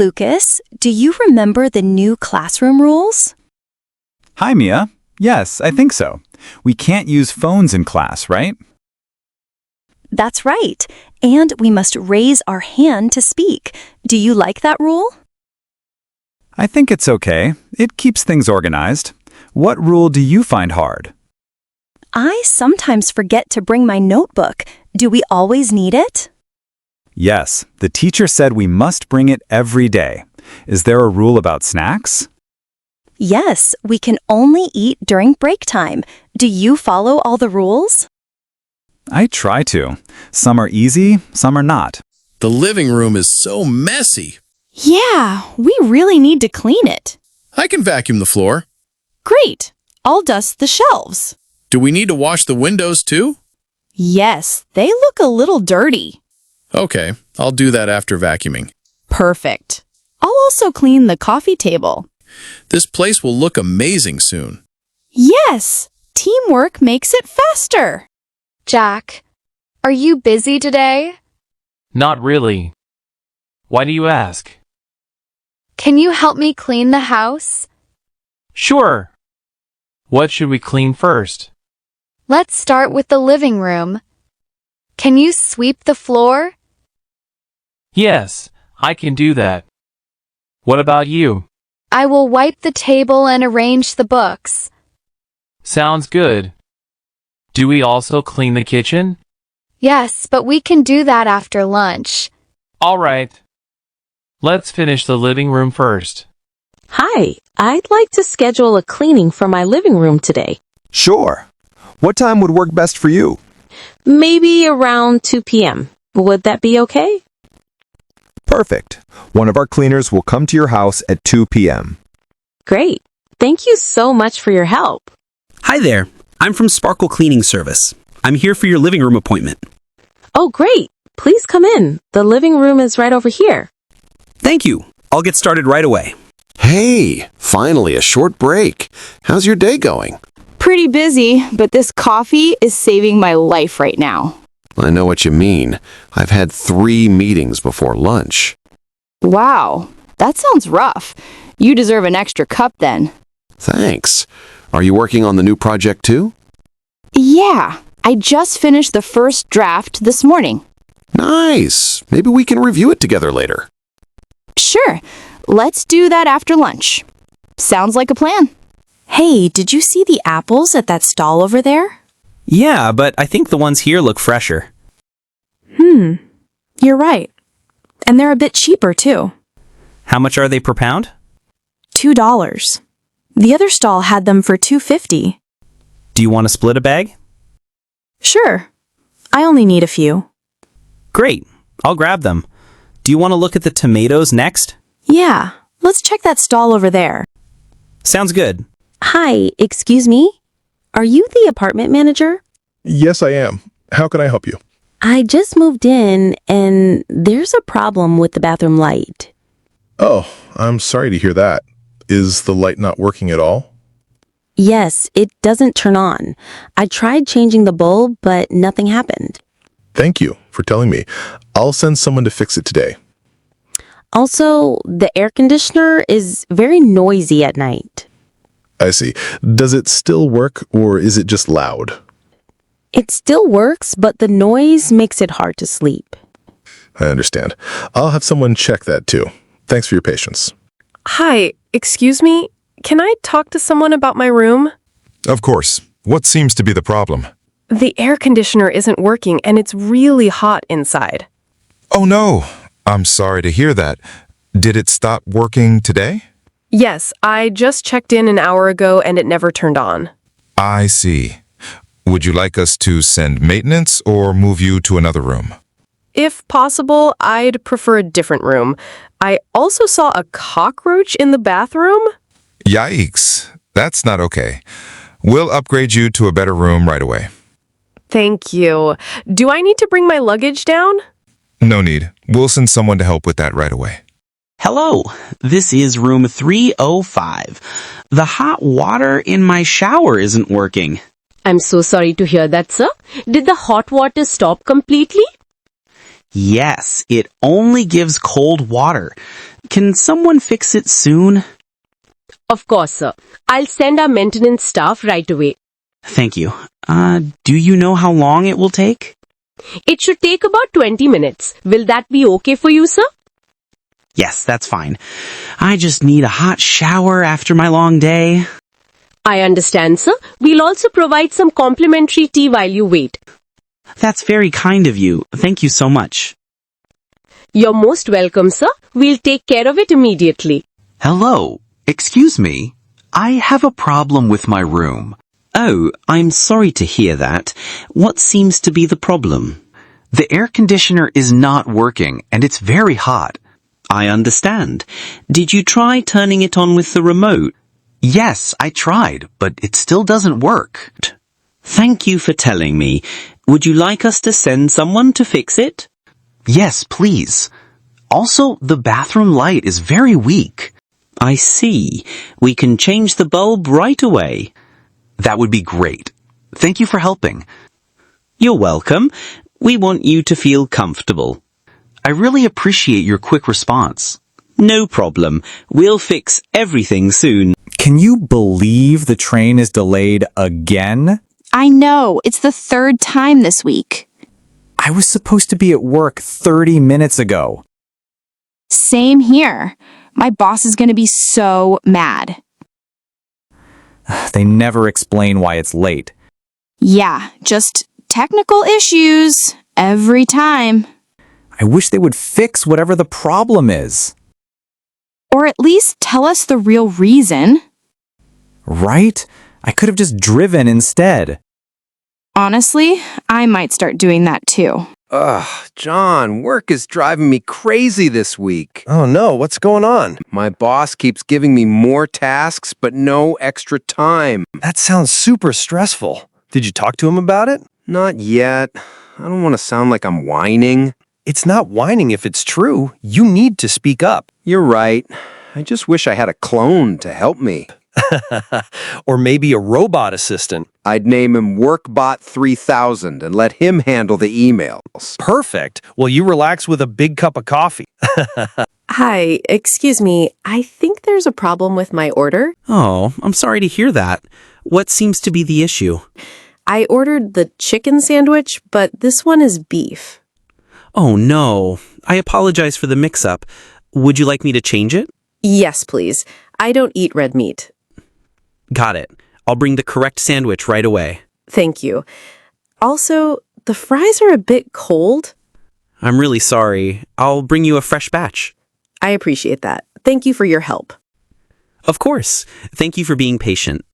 Lucas. Do you remember the new classroom rules? Hi, Mia. Yes, I think so. We can't use phones in class, right? That's right. And we must raise our hand to speak. Do you like that rule? I think it's okay. It keeps things organized. What rule do you find hard? I sometimes forget to bring my notebook. Do we always need it? Yes, the teacher said we must bring it every day. Is there a rule about snacks? Yes, we can only eat during break time. Do you follow all the rules? I try to. Some are easy, some are not. The living room is so messy. Yeah, we really need to clean it. I can vacuum the floor. Great. I'll dust the shelves. Do we need to wash the windows too? Yes, they look a little dirty. Okay, I'll do that after vacuuming. Perfect. I'll also clean the coffee table. This place will look amazing soon. Yes, teamwork makes it faster. Jack, are you busy today? Not really. Why do you ask? Can you help me clean the house? Sure. What should we clean first? Let's start with the living room. Can you sweep the floor? Yes, I can do that. What about you? I will wipe the table and arrange the books. Sounds good. Do we also clean the kitchen? Yes, but we can do that after lunch. All right. Let's finish the living room first. Hi, I'd like to schedule a cleaning for my living room today. Sure. What time would work best for you? Maybe around 2 p.m. Would that be okay? Perfect. One of our cleaners will come to your house at 2 p.m. Great. Thank you so much for your help. Hi there. I'm from Sparkle Cleaning Service. I'm here for your living room appointment. Oh, great. Please come in. The living room is right over here. Thank you. I'll get started right away. Hey, finally a short break. How's your day going? Pretty busy, but this coffee is saving my life right now. I know what you mean. I've had 3 meetings before lunch. Wow, that sounds rough. You deserve an extra cup then. Thanks. Are you working on the new project too? Yeah, I just finished the first draft this morning. Nice. Maybe we can review it together later. Sure, let's do that after lunch. Sounds like a plan. Hey, did you see the apples at that stall over there? Yeah, but I think the ones here look fresher. You're right. And they're a bit cheaper, too. How much are they per pound? $2. The other stall had them for $2.50. Do you want to split a bag? Sure. I only need a few. Great. I'll grab them. Do you want to look at the tomatoes next? Yeah, let's check that stall over there. Sounds good. Hi, excuse me? Are you the apartment manager? Yes, I am. How can I help you? I just moved in, and there's a problem with the bathroom light. Oh, I'm sorry to hear that. Is the light not working at all? Yes, it doesn't turn on. I tried changing the bulb, but nothing happened. Thank you for telling me. I'll send someone to fix it today. Also, the air conditioner is very noisy at night. I see. Does it still work, or is it just loud? It still works, but the noise makes it hard to sleep. I understand. I'll have someone check that too. Thanks for your patience. Hi, excuse me? Can I talk to someone about my room? Of course. What seems to be the problem? The air conditioner isn't working and it's really hot inside. Oh no, I'm sorry to hear that. Did it stop working today? Yes, I just checked in an hour ago and it never turned on. I see. Would you like us to send maintenance or move you to another room? If possible, I'd prefer a different room. I also saw a cockroach in the bathroom. Yikes, that's not okay. We'll upgrade you to a better room right away. Thank you. Do I need to bring my luggage down? No need. We'll send someone to help with that right away. Hello, this is room 305. The hot water in my shower isn't working. I'm so sorry to hear that, sir. Did the hot water stop completely? Yes, it only gives cold water. Can someone fix it soon? Of course, sir. I'll send our maintenance staff right away. Thank you. Do you know how long it will take? It should take about 20 minutes. Will that be okay for you, sir? Yes, that's fine. I just need a hot shower after my long day. I understand, sir. We'll also provide some complimentary tea while you wait. That's very kind of you. Thank you so much. You're most welcome, sir. We'll take care of it immediately. Hello. Excuse me. I have a problem with my room. Oh, I'm sorry to hear that. What seems to be the problem? The air conditioner is not working, and it's very hot. I understand. Did you try turning it on with the remote? Yes, I tried, but it still doesn't work. Thank you for telling me. Would you like us to send someone to fix it? Yes, please. Also, the bathroom light is very weak. I see. We can change the bulb right away. That would be great. Thank you for helping. You're welcome. We want you to feel comfortable. I really appreciate your quick response. No problem. We'll fix everything soon. Can you believe the train is delayed again? I know. It's the third time this week. I was supposed to be at work 30 minutes ago. Same here. My boss is going to be so mad. They never explain why it's late. Yeah, just technical issues every time. I wish they would fix whatever the problem is. Or at least tell us the real reason. Right? I could have just driven instead. Honestly, I might start doing that too. Ugh, John, work is driving me crazy this week. Oh no, what's going on? My boss keeps giving me more tasks, but no extra time. That sounds super stressful. Did you talk to him about it? Not yet. I don't want to sound like I'm whining. It's not whining if it's true. You need to speak up. You're right. I just wish I had a clone to help me. Or maybe a robot assistant. I'd name him Workbot 3000 and let him handle the emails. Perfect. Well, you relax with a big cup of coffee. Hi, excuse me. I think there's a problem with my order. Oh, I'm sorry to hear that. What seems to be the issue? I ordered the chicken sandwich, but this one is beef. Oh, no. I apologize for the mix-up. Would you like me to change it? Yes, please. I don't eat red meat. Got it. I'll bring the correct sandwich right away. Thank you. Also, the fries are a bit cold. I'm really sorry. I'll bring you a fresh batch. I appreciate that. Thank you for your help. Of course. Thank you for being patient.